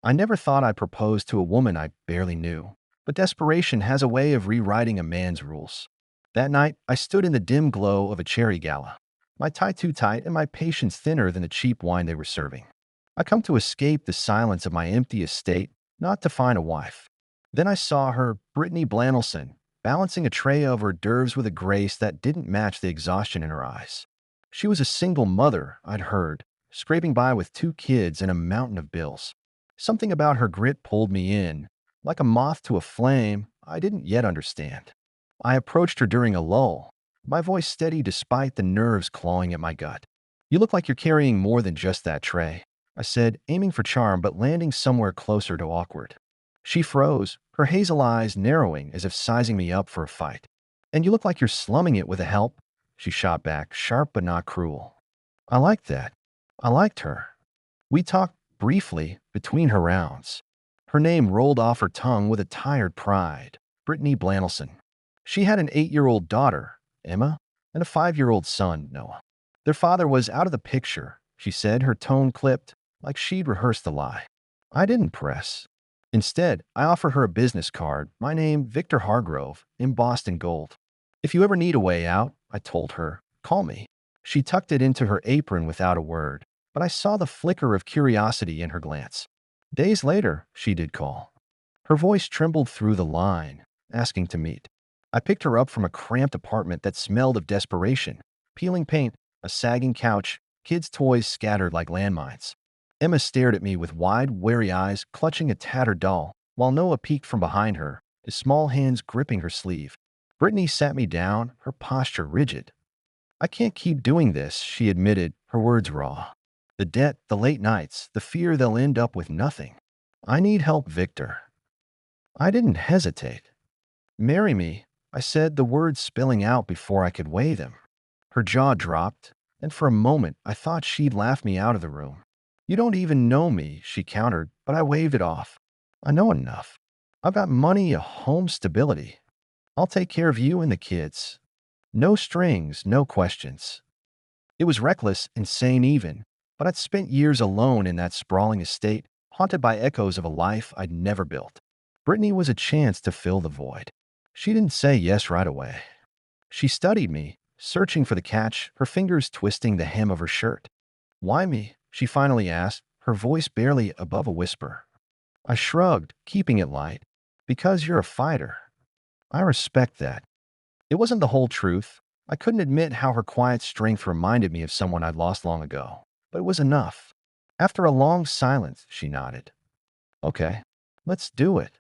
I never thought I'd propose to a woman I barely knew, but desperation has a way of rewriting a man's rules. That night, I stood in the dim glow of a cherry gala, my tie too tight and my patience thinner than the cheap wine they were serving. I come to escape the silence of my empty estate, not to find a wife. Then I saw her, Brittany Blanelson, balancing a tray of hors d'oeuvres with a grace that didn't match the exhaustion in her eyes. She was a single mother, I'd heard, scraping by with two kids and a mountain of bills. Something about her grit pulled me in, like a moth to a flame I didn't yet understand. I approached her during a lull, my voice steady despite the nerves clawing at my gut. "You look like you're carrying more than just that tray," I said, aiming for charm but landing somewhere closer to awkward. She froze, her hazel eyes narrowing as if sizing me up for a fight. "And you look like you're slumming it with a help," she shot back, sharp but not cruel. I liked that. I liked her. We talked briefly between her rounds. Her name rolled off her tongue with a tired pride, Brittany Blanelson. She had an 8-year-old daughter, Emma, and a 5-year-old son, Noah. Their father was out of the picture, she said, her tone clipped, like she'd rehearsed the lie. I didn't press. Instead, I offered her a business card, my name, Victor Hargrove, embossed in gold. "If you ever need a way out," I told her, "call me." She tucked it into her apron without a word, but I saw the flicker of curiosity in her glance. Days later, she did call. Her voice trembled through the line, asking to meet. I picked her up from a cramped apartment that smelled of desperation, peeling paint, a sagging couch, kids' toys scattered like landmines. Emma stared at me with wide, wary eyes, clutching a tattered doll, while Noah peeked from behind her, his small hands gripping her sleeve. Brittany sat me down, her posture rigid. "I can't keep doing this," she admitted, her words raw. "The debt, the late nights, the fear they'll end up with nothing. I need help, Victor." I didn't hesitate. "Marry me," I said, the words spilling out before I could weigh them. Her jaw dropped, and for a moment I thought she'd laugh me out of the room. "You don't even know me," she countered, but I waved it off. "I know enough. I've got money, a home, stability. I'll take care of you and the kids. No strings, no questions." It was reckless, insane even, but I'd spent years alone in that sprawling estate, haunted by echoes of a life I'd never built. Brittany was a chance to fill the void. She didn't say yes right away. She studied me, searching for the catch, her fingers twisting the hem of her shirt. "Why me?" she finally asked, her voice barely above a whisper. I shrugged, keeping it light. "Because you're a fighter." I respect that. It wasn't the whole truth. I couldn't admit how her quiet strength reminded me of someone I'd lost long ago, but it was enough. After a long silence, she nodded. "Okay, let's do it."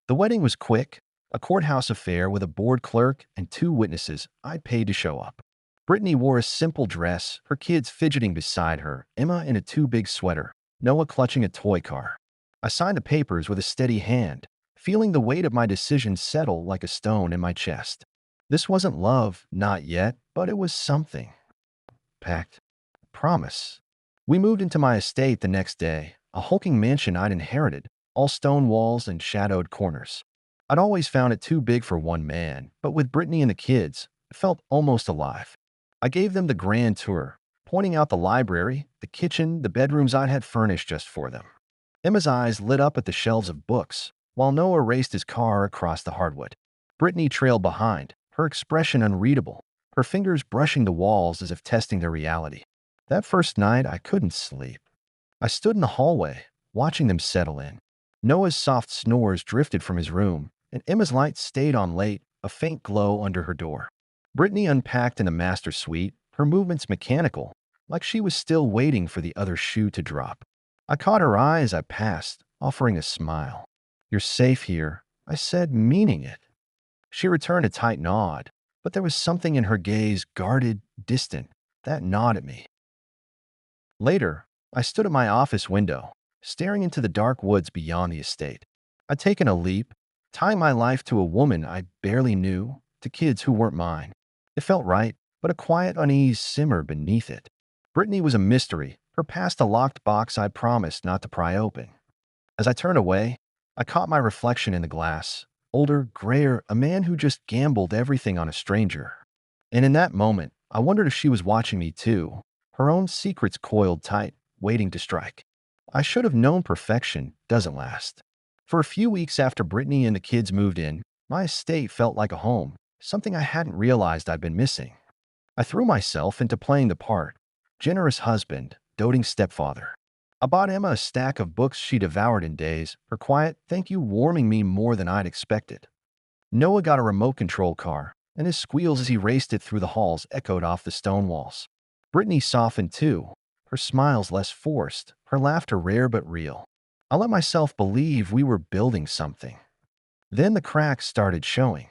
The wedding was quick, a courthouse affair with a board clerk and 2 witnesses I'd paid to show up. Brittany wore a simple dress, her kids fidgeting beside her, Emma in a too big sweater, Noah clutching a toy car. I signed the papers with a steady hand, feeling the weight of my decision settle like a stone in my chest. This wasn't love, not yet, but it was something. Pact. Promise. We moved into my estate the next day, a hulking mansion I'd inherited, all stone walls and shadowed corners. I'd always found it too big for one man, but with Brittany and the kids, it felt almost alive. I gave them the grand tour, pointing out the library, the kitchen, the bedrooms I'd had furnished just for them. Emma's eyes lit up at the shelves of books, while Noah raced his car across the hardwood. Brittany trailed behind, her expression unreadable, her fingers brushing the walls as if testing their reality. That first night, I couldn't sleep. I stood in the hallway, watching them settle in. Noah's soft snores drifted from his room, and Emma's light stayed on late, a faint glow under her door. Brittany unpacked in the master suite, her movements mechanical, like she was still waiting for the other shoe to drop. I caught her eye as I passed, offering a smile. "You're safe here," I said, meaning it. She returned a tight nod, but there was something in her gaze, guarded, distant, that gnawed at me. Later, I stood at my office window, staring into the dark woods beyond the estate. I'd taken a leap, tying my life to a woman I barely knew, to kids who weren't mine. It felt right, but a quiet unease simmered beneath it. Brittany was a mystery, her past a locked box I'd promised not to pry open. As I turned away, I caught my reflection in the glass. Older, grayer, a man who just gambled everything on a stranger. And in that moment, I wondered if she was watching me too, her own secrets coiled tight, waiting to strike. I should have known perfection doesn't last. For a few weeks after Brittany and the kids moved in, my estate felt like a home, something I hadn't realized I'd been missing. I threw myself into playing the part: generous husband, doting stepfather. I bought Emma a stack of books she devoured in days, her quiet thank you warming me more than I'd expected. Noah got a remote control car, and his squeals as he raced it through the halls echoed off the stone walls. Brittany softened too, her smiles less forced, her laughter rare but real. I let myself believe we were building something. Then the cracks started showing.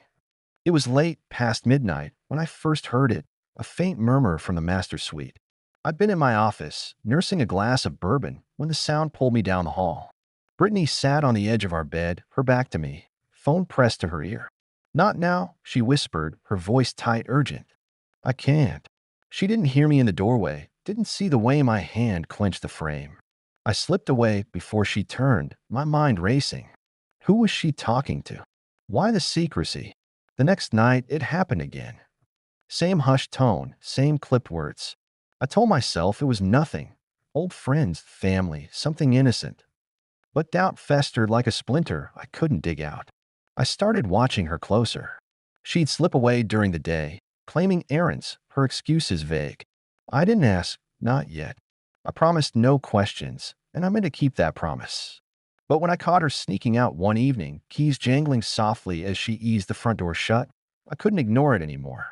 It was late, past midnight, when I first heard it, a faint murmur from the master suite. I'd been in my office, nursing a glass of bourbon, when the sound pulled me down the hall. Brittany sat on the edge of our bed, her back to me, phone pressed to her ear. "Not now," she whispered, her voice tight, urgent. "I can't." She didn't hear me in the doorway, didn't see the way my hand clenched the frame. I slipped away before she turned, my mind racing. Who was she talking to? Why the secrecy? The next night, it happened again. Same hushed tone, same clipped words. I told myself it was nothing. Old friends, family, something innocent. But doubt festered like a splinter I couldn't dig out. I started watching her closer. She'd slip away during the day, claiming errands, her excuses vague. I didn't ask, not yet. I promised no questions, and I meant to keep that promise. But when I caught her sneaking out one evening, keys jangling softly as she eased the front door shut, I couldn't ignore it anymore.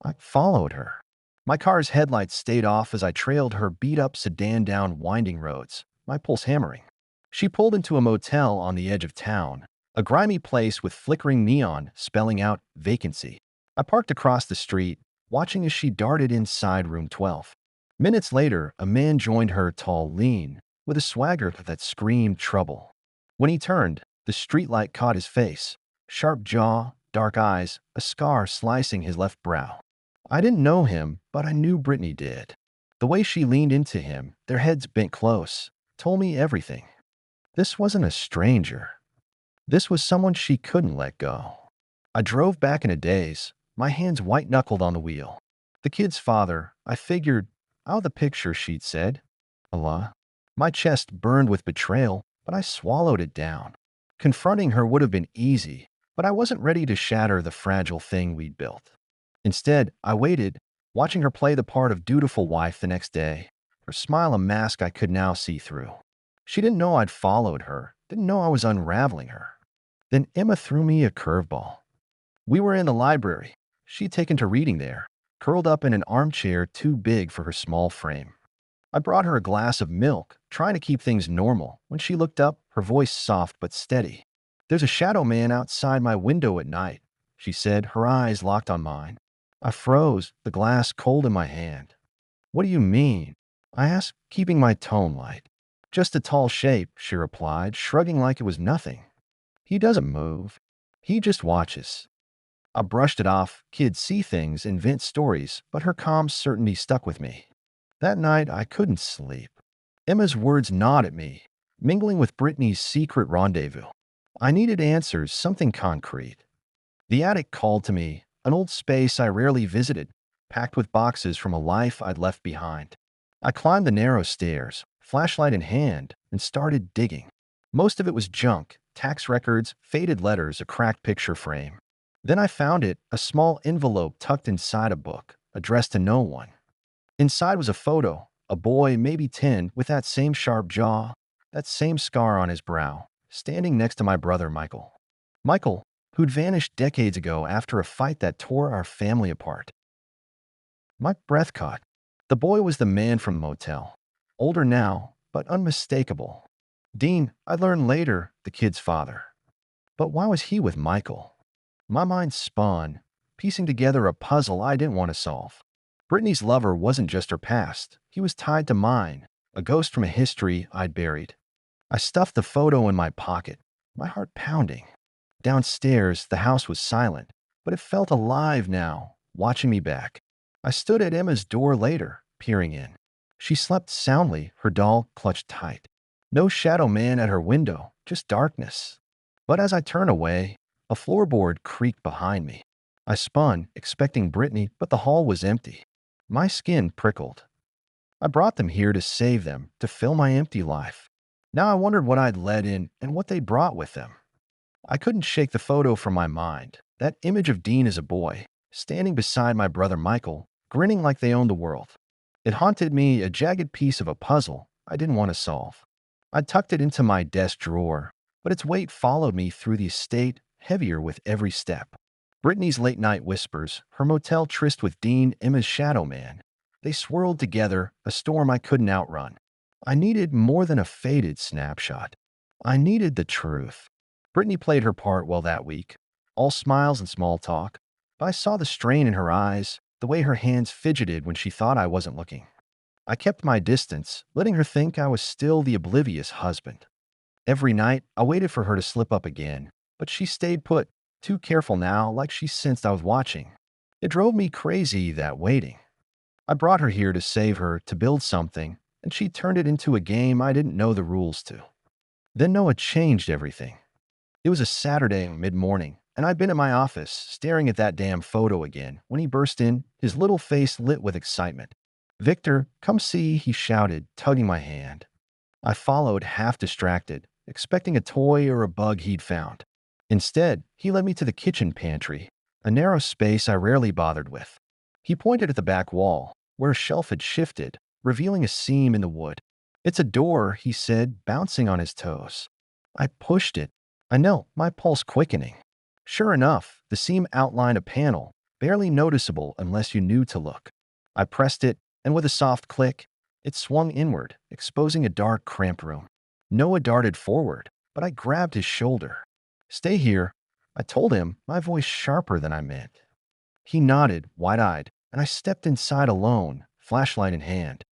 I followed her. My car's headlights stayed off as I trailed her beat-up sedan down winding roads, my pulse hammering. She pulled into a motel on the edge of town, a grimy place with flickering neon spelling out vacancy. I parked across the street, watching as she darted inside room 12. Minutes later, a man joined her, tall, lean, with a swagger that screamed trouble. When he turned, the streetlight caught his face, sharp jaw, dark eyes, a scar slicing his left brow. I didn't know him, but I knew Brittany did. The way she leaned into him, their heads bent close, told me everything. This wasn't a stranger. This was someone she couldn't let go. I drove back in a daze, my hands white-knuckled on the wheel. The kid's father, I figured, "Oh, the picture," she'd said. Allah. My chest burned with betrayal, but I swallowed it down. Confronting her would have been easy, but I wasn't ready to shatter the fragile thing we'd built. Instead, I waited, watching her play the part of dutiful wife the next day, her smile a mask I could now see through. She didn't know I'd followed her, didn't know I was unraveling her. Then Emma threw me a curveball. We were in the library. She'd taken to reading there, curled up in an armchair too big for her small frame. I brought her a glass of milk, trying to keep things normal. When she looked up, her voice soft but steady. "There's a shadow man outside my window at night," she said, her eyes locked on mine. I froze, the glass cold in my hand. "What do you mean?" I asked, keeping my tone light. "Just a tall shape," she replied, shrugging like it was nothing. "He doesn't move. He just watches." I brushed it off. Kids see things, invent stories, but her calm certainty stuck with me. That night, I couldn't sleep. Emma's words gnawed at me, mingling with Brittany's secret rendezvous. I needed answers, something concrete. The attic called to me, an old space I rarely visited, packed with boxes from a life I'd left behind. I climbed the narrow stairs, flashlight in hand, and started digging. Most of it was junk: tax records, faded letters, a cracked picture frame. Then I found it, a small envelope tucked inside a book, addressed to no one. Inside was a photo, a boy, maybe 10, with that same sharp jaw, that same scar on his brow, standing next to my brother Michael. Michael, who'd vanished decades ago after a fight that tore our family apart. My breath caught. The boy was the man from the motel. Older now, but unmistakable. Dean, I learned later, the kid's father. But why was he with Michael? My mind spun, piecing together a puzzle I didn't want to solve. Brittany's lover wasn't just her past. He was tied to mine, a ghost from a history I'd buried. I stuffed the photo in my pocket, my heart pounding. Downstairs, the house was silent, but it felt alive now, watching me back. I stood at Emma's door later, peering in. She slept soundly, her doll clutched tight. No shadow man at her window, just darkness. But as I turned away, a floorboard creaked behind me. I spun, expecting Brittany, but the hall was empty. My skin prickled. I brought them here to save them, to fill my empty life. Now I wondered what I'd let in and what they'd brought with them. I couldn't shake the photo from my mind. That image of Dean as a boy, standing beside my brother Michael, grinning like they owned the world. It haunted me, a jagged piece of a puzzle I didn't want to solve. I tucked it into my desk drawer, but its weight followed me through the estate, heavier with every step. Brittany's late night whispers, her motel tryst with Dean, Emma's shadow man. They swirled together, a storm I couldn't outrun. I needed more than a faded snapshot. I needed the truth. Brittany played her part well that week, all smiles and small talk, but I saw the strain in her eyes, the way her hands fidgeted when she thought I wasn't looking. I kept my distance, letting her think I was still the oblivious husband. Every night, I waited for her to slip up again, but she stayed put, too careful now, like she sensed I was watching. It drove me crazy, that waiting. I brought her here to save her, to build something, and she turned it into a game I didn't know the rules to. Then Noah changed everything. It was a Saturday mid-morning, and I'd been at my office, staring at that damn photo again, when he burst in, his little face lit with excitement. "Victor, come see," he shouted, tugging my hand. I followed, half distracted, expecting a toy or a bug he'd found. Instead, he led me to the kitchen pantry, a narrow space I rarely bothered with. He pointed at the back wall, where a shelf had shifted, revealing a seam in the wood. "It's a door," he said, bouncing on his toes. I pushed it. I knelt, my pulse quickening. Sure enough, the seam outlined a panel, barely noticeable unless you knew to look. I pressed it, and with a soft click, it swung inward, exposing a dark, cramped room. Noah darted forward, but I grabbed his shoulder. "Stay here," I told him, my voice sharper than I meant. He nodded, wide-eyed, and I stepped inside alone, flashlight in hand.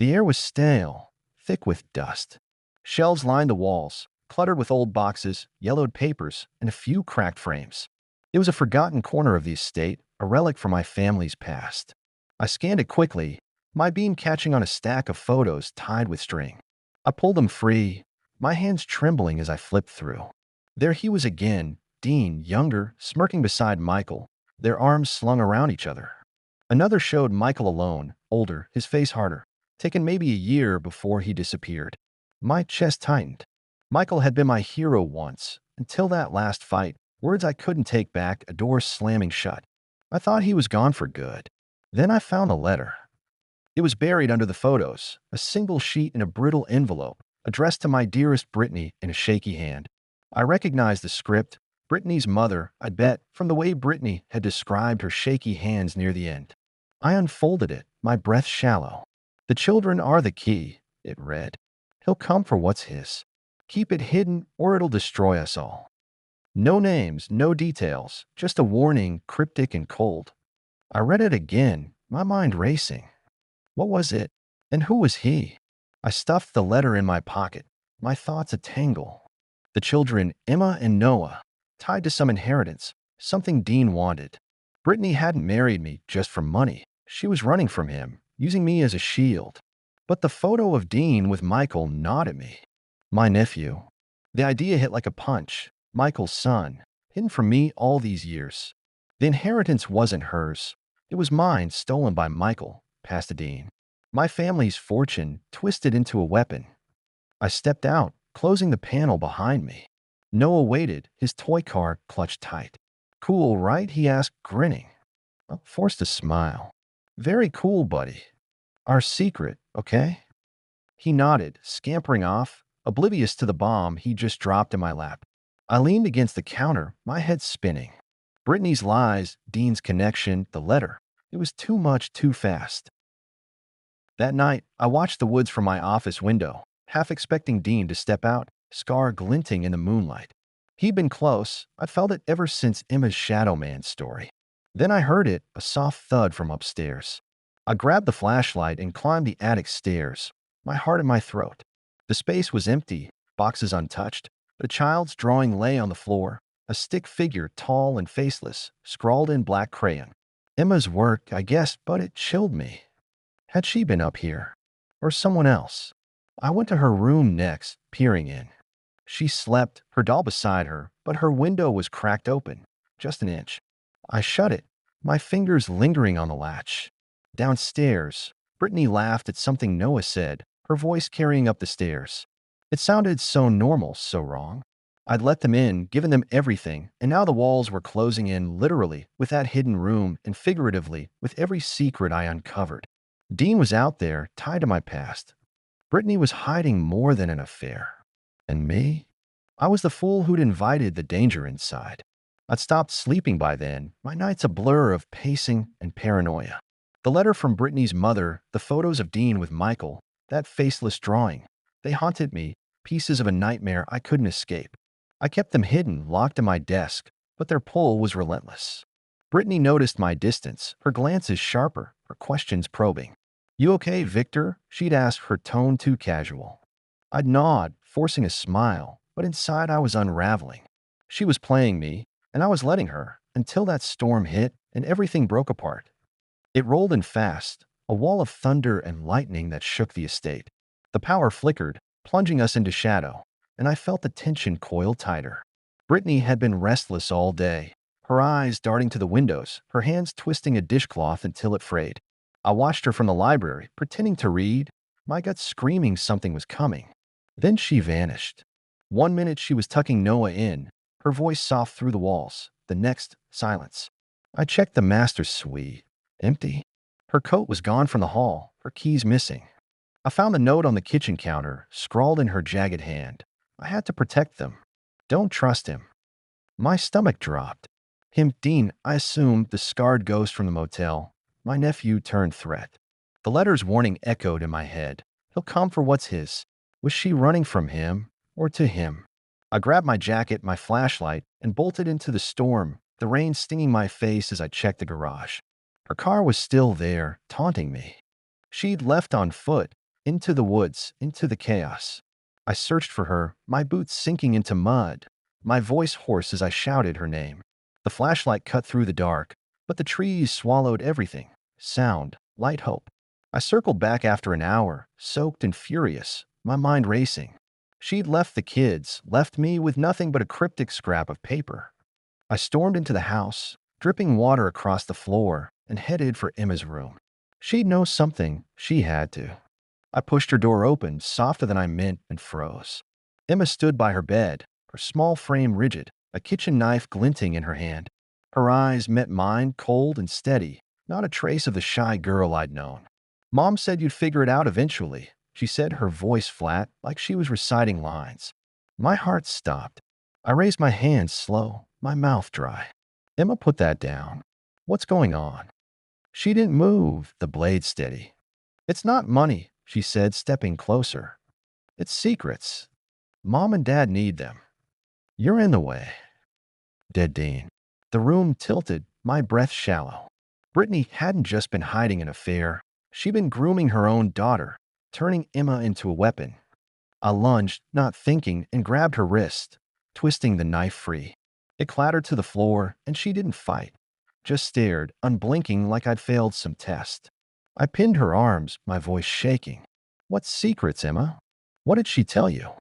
The air was stale, thick with dust. Shelves lined the walls, cluttered with old boxes, yellowed papers, and a few cracked frames. It was a forgotten corner of the estate, a relic from my family's past. I scanned it quickly, my beam catching on a stack of photos tied with string. I pulled them free, my hands trembling as I flipped through. There he was again, Dean, younger, smirking beside Michael, their arms slung around each other. Another showed Michael alone, older, his face harder, taken maybe a year before he disappeared. My chest tightened. Michael had been my hero once, until that last fight, words I couldn't take back, a door slamming shut. I thought he was gone for good. Then I found a letter. It was buried under the photos, a single sheet in a brittle envelope, addressed to my dearest Brittany in a shaky hand. I recognized the script, Brittany's mother, I'd bet, from the way Brittany had described her shaky hands near the end. I unfolded it, my breath shallow. "The children are the key," it read. "He'll come for what's his. Keep it hidden or it'll destroy us all." No names, no details, just a warning, cryptic and cold. I read it again, my mind racing. What was it? And who was he? I stuffed the letter in my pocket, my thoughts a tangle. The children, Emma and Noah, tied to some inheritance, something Dean wanted. Brittany hadn't married me just for money. She was running from him, using me as a shield. But the photo of Dean with Michael gnawed at me. My nephew. The idea hit like a punch. Michael's son, hidden from me all these years. The inheritance wasn't hers. It was mine, stolen by Michael, passed to Dean. My family's fortune twisted into a weapon. I stepped out, closing the panel behind me. Noah waited, his toy car clutched tight. "Cool, right?" he asked, grinning. I forced a smile. "Very cool, buddy. Our secret, okay?" He nodded, scampering off, oblivious to the bomb he just dropped in my lap. I leaned against the counter, my head spinning. Brittany's lies, Dean's connection, the letter. It was too much, too fast. That night, I watched the woods from my office window, half expecting Dean to step out, scar glinting in the moonlight. He'd been close. I'd felt it ever since Emma's Shadow Man story. Then I heard it, a soft thud from upstairs. I grabbed the flashlight and climbed the attic stairs, my heart in my throat. The space was empty, boxes untouched, but a child's drawing lay on the floor, a stick figure, tall and faceless, scrawled in black crayon. Emma's work, I guessed, but it chilled me. Had she been up here? Or someone else? I went to her room next, peering in. She slept, her doll beside her, but her window was cracked open, just an inch. I shut it, my fingers lingering on the latch. Downstairs, Brittany laughed at something Noah said, her voice carrying up the stairs. It sounded so normal, so wrong. I'd let them in, given them everything, and now the walls were closing in literally with that hidden room and figuratively with every secret I uncovered. Dean was out there, tied to my past. Brittany was hiding more than an affair. And me? I was the fool who'd invited the danger inside. I'd stopped sleeping by then, my nights a blur of pacing and paranoia. The letter from Brittany's mother, the photos of Dean with Michael, that faceless drawing, they haunted me, pieces of a nightmare I couldn't escape. I kept them hidden, locked in my desk, but their pull was relentless. Brittany noticed my distance, her glances sharper, her questions probing. "You okay, Victor?" she'd ask, her tone too casual. I'd nod, forcing a smile, but inside I was unraveling. She was playing me, and I was letting her, until that storm hit and everything broke apart. It rolled in fast, a wall of thunder and lightning that shook the estate. The power flickered, plunging us into shadow, and I felt the tension coil tighter. Brittany had been restless all day, her eyes darting to the windows, her hands twisting a dishcloth until it frayed. I watched her from the library, pretending to read, my gut screaming something was coming. Then she vanished. One minute she was tucking Noah in, her voice soft through the walls. The next, silence. I checked the master suite. Empty. Her coat was gone from the hall, her keys missing. I found the note on the kitchen counter, scrawled in her jagged hand. I had to protect them. Don't trust him. My stomach dropped. Him, Dean, I assumed, the scarred ghost from the motel. My nephew turned threat. The letter's warning echoed in my head. He'll come for what's his. Was she running from him or to him? I grabbed my jacket, my flashlight, and bolted into the storm, the rain stinging my face as I checked the garage. Her car was still there, taunting me. She'd left on foot, into the woods, into the chaos. I searched for her, my boots sinking into mud, my voice hoarse as I shouted her name. The flashlight cut through the dark, but the trees swallowed everything. Sound, light, hope. I circled back after an hour, soaked and furious, my mind racing. She'd left the kids, left me with nothing but a cryptic scrap of paper. I stormed into the house, dripping water across the floor, and headed for Emma's room. She'd know something, she had to. I pushed her door open, softer than I meant, and froze. Emma stood by her bed, her small frame rigid, a kitchen knife glinting in her hand. Her eyes met mine, cold and steady, not a trace of the shy girl I'd known. "Mom said you'd figure it out eventually," she said, her voice flat, like she was reciting lines. My heart stopped. I raised my hands slow, my mouth dry. "Emma, put that down. What's going on?" She didn't move, the blade steady. "It's not money," she said, stepping closer. "It's secrets. Mom and Dad need them. You're in the way." Dead Dean. The room tilted, my breath shallow. Brittany hadn't just been hiding an affair. She'd been grooming her own daughter, turning Emma into a weapon. I lunged, not thinking, and grabbed her wrist, twisting the knife free. It clattered to the floor, and she didn't fight, just stared, unblinking like I'd failed some test. I pinned her arms, my voice shaking. "What secrets, Emma? What did she tell you?"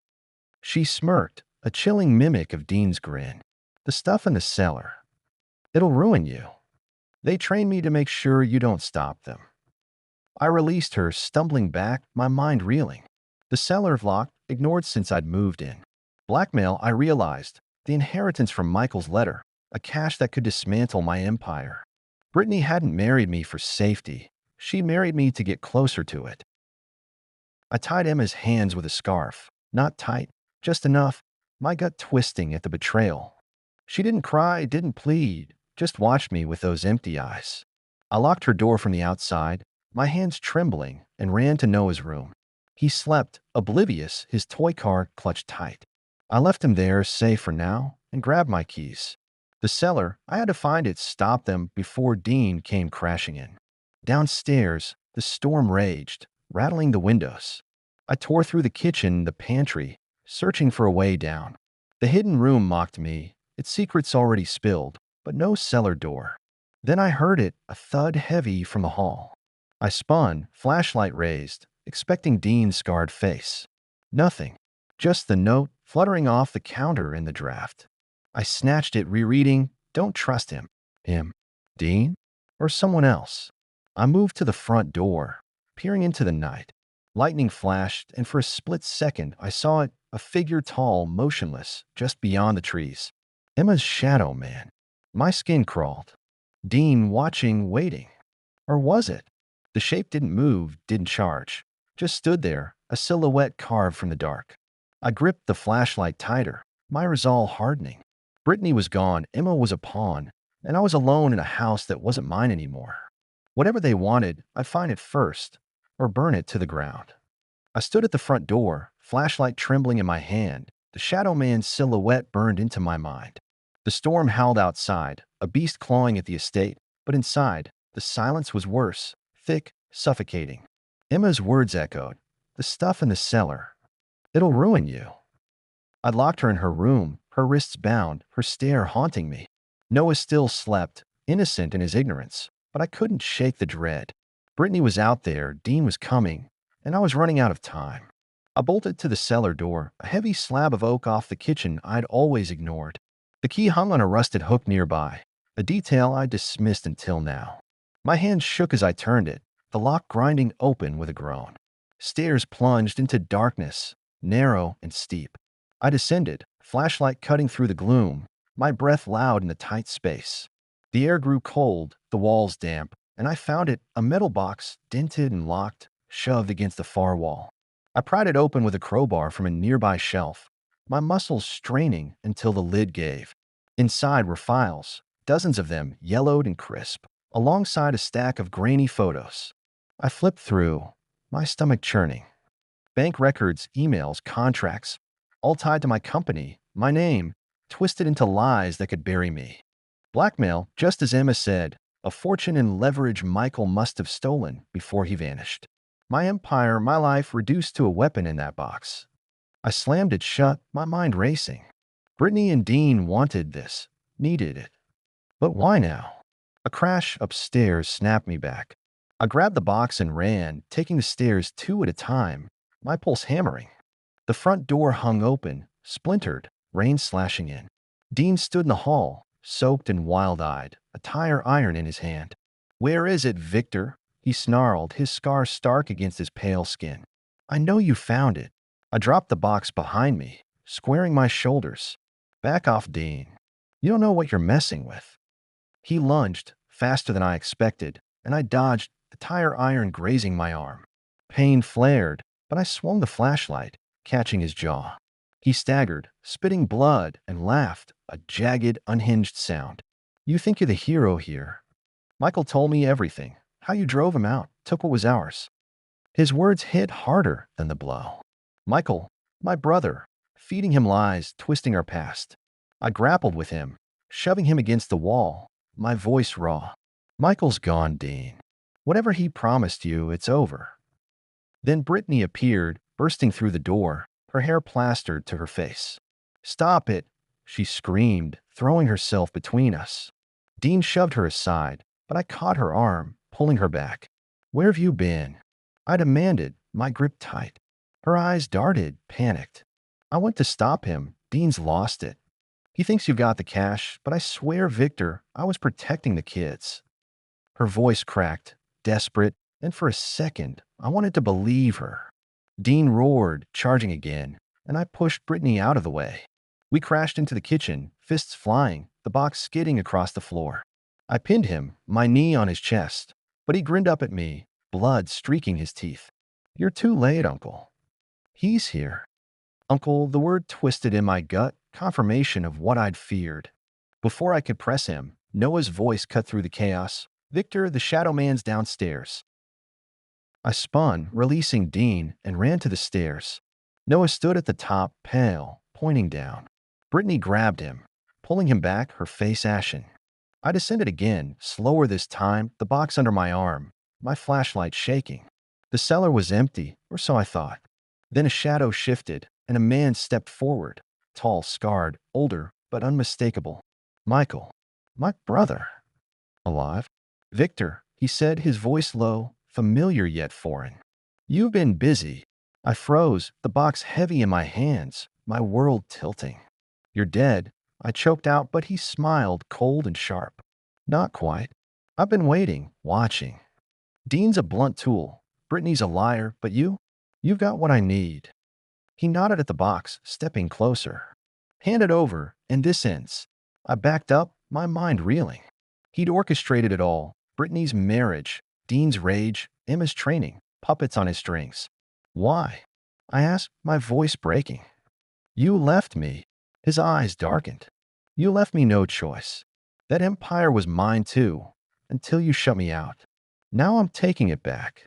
She smirked, a chilling mimic of Dean's grin. "The stuff in the cellar. It'll ruin you. They train me to make sure you don't stop them." I released her, stumbling back, my mind reeling. The cellar locked, ignored since I'd moved in. Blackmail, I realized. The inheritance from Michael's letter. A cache that could dismantle my empire. Brittany hadn't married me for safety. She married me to get closer to it. I tied Emma's hands with a scarf. Not tight, just enough, my gut twisting at the betrayal. She didn't cry, didn't plead, just watched me with those empty eyes. I locked her door from the outside, my hands trembling, and ran to Noah's room. He slept, oblivious, his toy car clutched tight. I left him there, safe for now, and grabbed my keys. The cellar, I had to find it, stop them before Dean came crashing in. Downstairs, the storm raged, rattling the windows. I tore through the kitchen, the pantry, searching for a way down. The hidden room mocked me, its secrets already spilled, but no cellar door. Then I heard it, a thud heavy from the hall. I spun, flashlight raised, expecting Dean's scarred face. Nothing. Just the note fluttering off the counter in the draft. I snatched it, rereading, "Don't trust him." Him? Dean? Or someone else? I moved to the front door, peering into the night. Lightning flashed, and for a split second, I saw it, a figure tall, motionless, just beyond the trees. Emma's shadow man. My skin crawled. Dean watching, waiting. Or was it? The shape didn't move, didn't charge. Just stood there, a silhouette carved from the dark. I gripped the flashlight tighter, my resolve hardening. Brittany was gone, Emma was a pawn, and I was alone in a house that wasn't mine anymore. Whatever they wanted, I'd find it first, or burn it to the ground. I stood at the front door, flashlight trembling in my hand. The shadow man's silhouette burned into my mind. The storm howled outside, a beast clawing at the estate, but inside, the silence was worse, thick, suffocating. Emma's words echoed, "The stuff in the cellar. It'll ruin you." I locked her in her room, her wrists bound, her stare haunting me. Noah still slept, innocent in his ignorance, but I couldn't shake the dread. Brittany was out there, Dean was coming, and I was running out of time. I bolted to the cellar door, a heavy slab of oak off the kitchen I'd always ignored. The key hung on a rusted hook nearby, a detail I dismissed until now. My hand shook as I turned it, the lock grinding open with a groan. Stairs plunged into darkness, narrow and steep. I descended, flashlight cutting through the gloom, my breath loud in the tight space. The air grew cold, the walls damp, and I found it, a metal box, dented and locked, shoved against the far wall. I pried it open with a crowbar from a nearby shelf, my muscles straining until the lid gave. Inside were files, dozens of them, yellowed and crisp, alongside a stack of grainy photos. I flipped through, my stomach churning. Bank records, emails, contracts, all tied to my company, my name, twisted into lies that could bury me. Blackmail, just as Emma said, a fortune and leverage Michael must have stolen before he vanished. My empire, my life reduced to a weapon in that box. I slammed it shut, my mind racing. Brittany and Dean wanted this, needed it. But why now? A crash upstairs snapped me back. I grabbed the box and ran, taking the stairs two at a time, my pulse hammering. The front door hung open, splintered, rain slashing in. Dean stood in the hall, soaked and wild-eyed, a tire iron in his hand. "Where is it, Victor?" he snarled, his scar stark against his pale skin. "I know you found it." I dropped the box behind me, squaring my shoulders. "Back off, Dean. You don't know what you're messing with." He lunged, faster than I expected, and I dodged, the tire iron grazing my arm. Pain flared, but I swung the flashlight, catching his jaw. He staggered, spitting blood, and laughed, a jagged, unhinged sound. "You think you're the hero here. Michael told me everything, how you drove him out, took what was ours." His words hit harder than the blow. Michael, my brother, feeding him lies, twisting our past. I grappled with him, shoving him against the wall, my voice raw. "Michael's gone, Dean. Whatever he promised you, it's over." Then Brittany appeared, bursting through the door, her hair plastered to her face. "Stop it!" she screamed, throwing herself between us. Dean shoved her aside, but I caught her arm, pulling her back. "Where have you been?" I demanded, my grip tight. Her eyes darted, panicked. "I went to stop him. Dean's lost it. He thinks you've got the cash, but I swear, Victor, I was protecting the kids." Her voice cracked, desperate, and for a second, I wanted to believe her. Dean roared, charging again, and I pushed Brittany out of the way. We crashed into the kitchen, fists flying, the box skidding across the floor. I pinned him, my knee on his chest, but he grinned up at me, blood streaking his teeth. "You're too late, Uncle." "He's here." Uncle, the word twisted in my gut, confirmation of what I'd feared. Before I could press him, Noah's voice cut through the chaos. "Victor, the shadow man's downstairs." I spun, releasing Dean, and ran to the stairs. Noah stood at the top, pale, pointing down. Brittany grabbed him, pulling him back, her face ashen. I descended again, slower this time, the box under my arm, my flashlight shaking. The cellar was empty, or so I thought. Then a shadow shifted, and a man stepped forward, tall, scarred, older, but unmistakable. Michael, my brother. Alive? "Victor," he said, his voice low, familiar yet foreign. "You've been busy." I froze, the box heavy in my hands, my world tilting. "You're dead," I choked out, but he smiled, cold and sharp. "Not quite. I've been waiting, watching. Dean's a blunt tool. Brittany's a liar, but you? You've got what I need. He nodded at the box, stepping closer. Hand it over, and this ends. I backed up, my mind reeling. He'd orchestrated it all. Brittany's marriage, Dean's rage, Emma's training, puppets on his strings. Why? I asked, my voice breaking. You left me. His eyes darkened. You left me no choice. That empire was mine too, until you shut me out. Now I'm taking it back.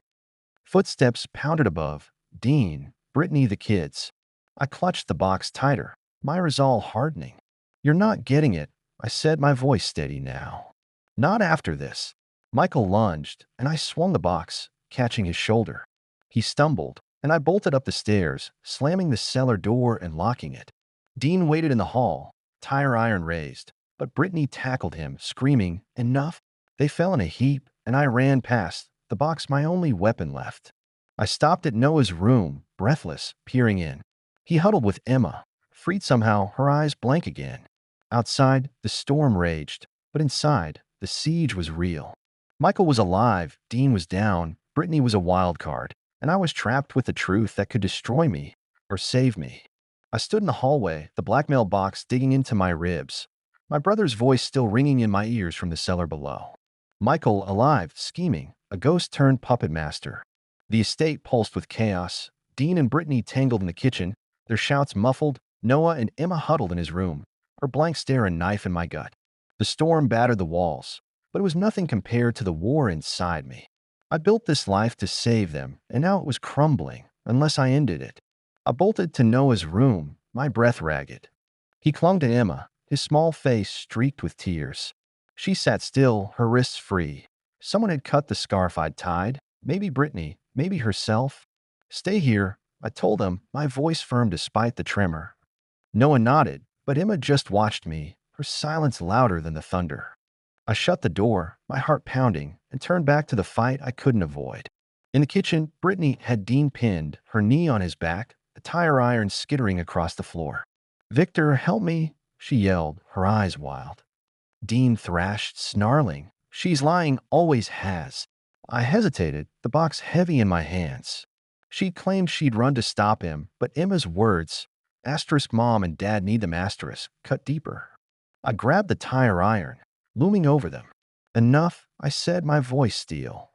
Footsteps pounded above. Dean, Brittany, the kids. I clutched the box tighter, my resolve hardening. You're not getting it, I said, my voice steady now. Not after this. Michael lunged, and I swung the box, catching his shoulder. He stumbled, and I bolted up the stairs, slamming the cellar door and locking it. Dean waited in the hall, tire iron raised, but Brittany tackled him, screaming, "Enough!" They fell in a heap, and I ran past, the box my only weapon left. I stopped at Noah's room, breathless, peering in. He huddled with Emma, freed somehow, her eyes blank again. Outside, the storm raged, but inside, the siege was real. Michael was alive, Dean was down, Brittany was a wild card, and I was trapped with a truth that could destroy me or save me. I stood in the hallway, the blackmail box digging into my ribs, my brother's voice still ringing in my ears from the cellar below. Michael, alive, scheming, a ghost-turned puppet master. The estate pulsed with chaos, Dean and Brittany tangled in the kitchen, their shouts muffled, Noah and Emma huddled in his room, her blank stare a knife in my gut. The storm battered the walls, but it was nothing compared to the war inside me. I built this life to save them, and now it was crumbling, unless I ended it. I bolted to Noah's room, my breath ragged. He clung to Emma, his small face streaked with tears. She sat still, her wrists free. Someone had cut the scarf I'd tied, maybe Brittany, maybe herself. Stay here, I told him, my voice firm despite the tremor. Noah nodded, but Emma just watched me, her silence louder than the thunder. I shut the door, my heart pounding, and turned back to the fight I couldn't avoid. In the kitchen, Brittany had Dean pinned, her knee on his back, the tire iron skittering across the floor. "Victor, help me," she yelled, her eyes wild. Dean thrashed, snarling. "She's lying, always has." I hesitated, the box heavy in my hands. She claimed she'd run to stop him, but Emma's words, asterisk mom and dad need them asterisk, cut deeper. I grabbed the tire iron, looming over them. "Enough," I said, my voice steel.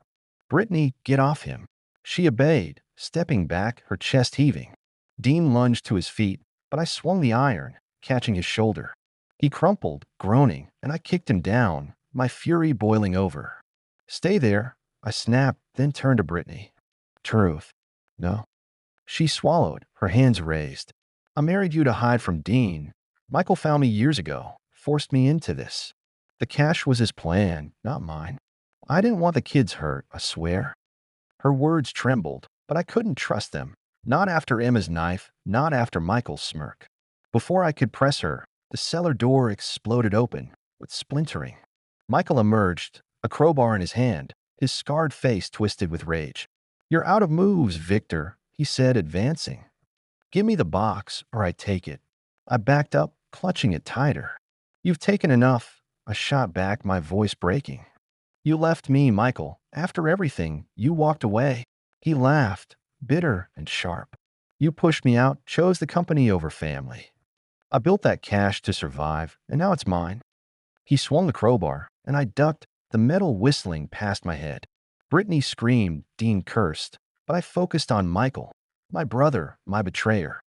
"Brittany, get off him." She obeyed, stepping back, her chest heaving. Dean lunged to his feet, but I swung the iron, catching his shoulder. He crumpled, groaning, and I kicked him down, my fury boiling over. "Stay there," I snapped, then turned to Brittany. "Truth." "No." She swallowed, her hands raised. "I married you to hide from Dean. Michael found me years ago, forced me into this. The cash was his plan, not mine. I didn't want the kids hurt, I swear." Her words trembled, but I couldn't trust them. Not after Emma's knife, not after Michael's smirk. Before I could press her, the cellar door exploded open, with splintering. Michael emerged, a crowbar in his hand, his scarred face twisted with rage. "You're out of moves, Victor," he said, advancing. "Give me the box, or I take it." I backed up, clutching it tighter. "You've taken enough," I shot back, my voice breaking. "You left me, Michael. After everything, you walked away." He laughed, bitter and sharp. "You pushed me out, chose the company over family. I built that cash to survive, and now it's mine." He swung the crowbar, and I ducked, the metal whistling past my head. Brittany screamed, Dean cursed, but I focused on Michael, my brother, my betrayer.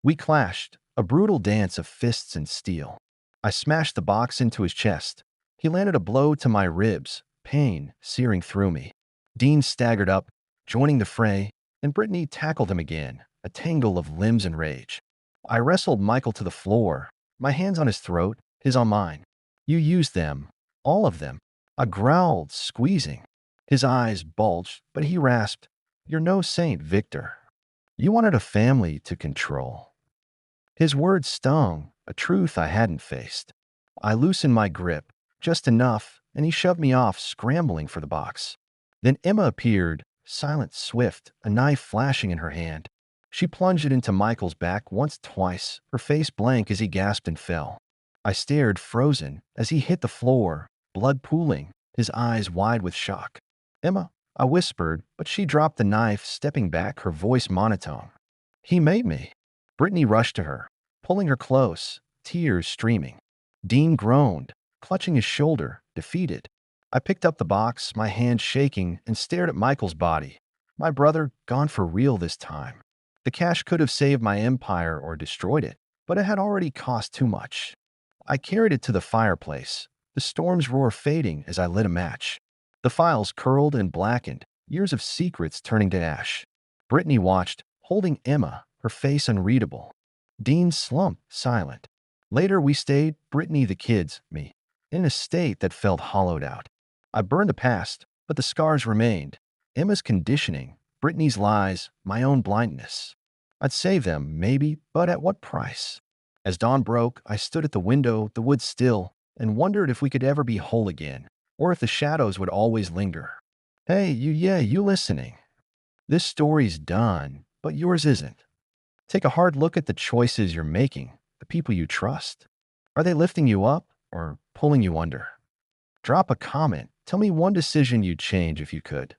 We clashed, a brutal dance of fists and steel. I smashed the box into his chest. He landed a blow to my ribs, pain searing through me. Dean staggered up, joining the fray, and Brittany tackled him again, a tangle of limbs and rage. I wrestled Michael to the floor, my hands on his throat, his on mine. "You used them, all of them." I growled, squeezing. His eyes bulged, but he rasped, "You're no saint, Victor. You wanted a family to control." His words stung, a truth I hadn't faced. I loosened my grip, just enough, and he shoved me off, scrambling for the box. Then Emma appeared, silent, swift, a knife flashing in her hand. She plunged it into Michael's back once, twice, her face blank as he gasped and fell. I stared, frozen, as he hit the floor, blood pooling, his eyes wide with shock. "Emma, I whispered, but she dropped the knife, stepping back, her voice monotone. He made me. Brittany rushed to her, pulling her close, tears streaming. Dean groaned, clutching his shoulder, defeated. I picked up the box, my hand shaking, and stared at Michael's body. My brother, gone for real this time. The cash could have saved my empire or destroyed it, but it had already cost too much. I carried it to the fireplace, the storm's roar fading as I lit a match. The files curled and blackened, years of secrets turning to ash. Brittany watched, holding Emma, her face unreadable. Dean slumped, silent. Later we stayed, Brittany, the kids, me, in a state that felt hollowed out. I burned the past, but the scars remained. Emma's conditioning, Brittany's lies, my own blindness. I'd save them, maybe, but at what price? As dawn broke, I stood at the window, the woods still, and wondered if we could ever be whole again, or if the shadows would always linger. Hey, you listening. This story's done, but yours isn't. Take a hard look at the choices you're making, the people you trust. Are they lifting you up or pulling you under? Drop a comment. Tell me one decision you'd change if you could.